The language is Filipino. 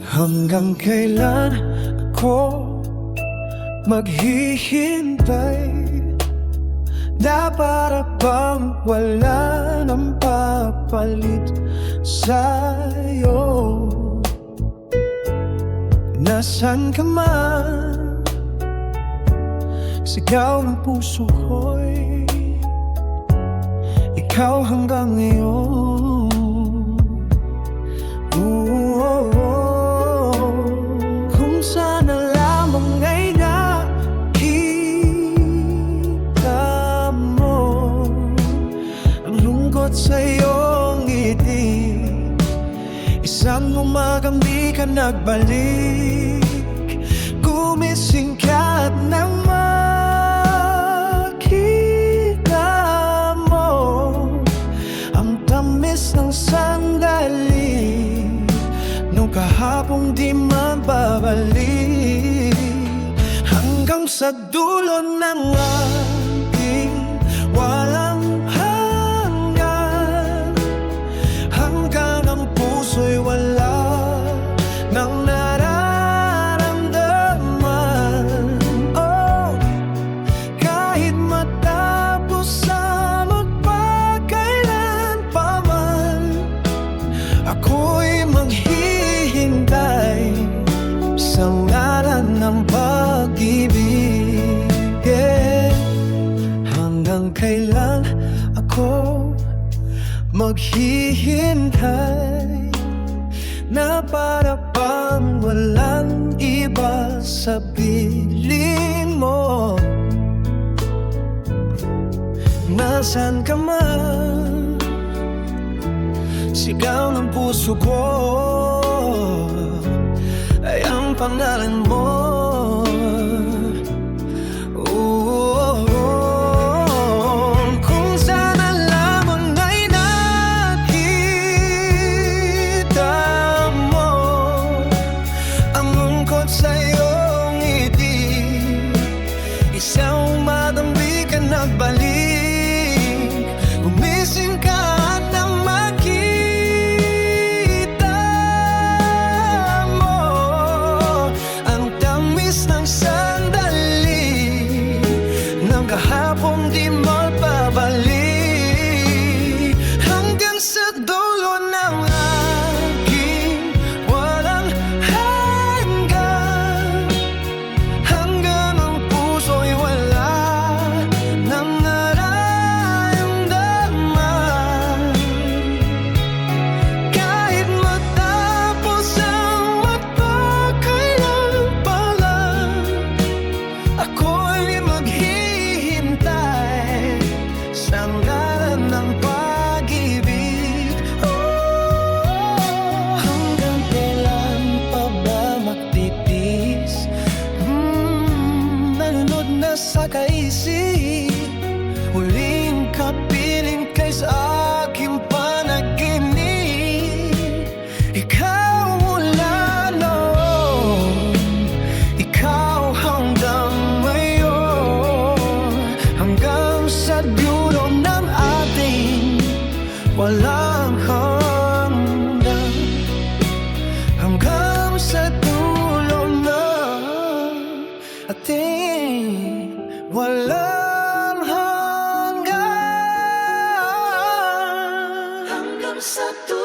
Hanggang kailan ako maghihintay? Na para bang wala nang papalit sa'yo? Nasaan ka man? Sigaw ng puso ko'y ikaw hanggang ngayon. Kung sana lamang ay nakita mo ang lungkot sa iyong ngiti. Isang umagang di ka nagbalik, gumising ka at nang makita mo ang tamis ng sandali nung kahapong di mababalik. Hanggang sa dulo ng ating walang hanggan, hanggang ang puso'y wala nang nararamdaman. Oh, kahit matapos ang magpakailan pa man, ako'y maghihintay sa ngalan ng pag-ibig. Hanggang kailan ako maghihintay? Na para bang walang iba sa piling mo. Nasaan ka man? Sigaw ng puso ko ay ang pangalan mo. Kung sana lamang ay nakita mo ang lungkot sa iyong ngiti. Isang umagang di ka nagbalik, gumising ka at nang makita mo ang tamis ng sandali ng kahapong di mapabalik. Hanggang sa dulo ng aking walang hanggan, hanggang ang puso'y wala nang nararamdaman. Kahit matapos ang magpakailan pa lang, ako'y maghihintay sa ngalan ng pag-ibig. Hanggang kailan pa ba magtitiis? Nalunod na sa kaisip, huling kapiling kay sa aking panaginip. Ikaw mula noon, ikaw hanggang ngayon, hanggang sa dulo ng ating walang hanggan, hanggang sa dulo ng ating walang hanggan, hanggang sa dulo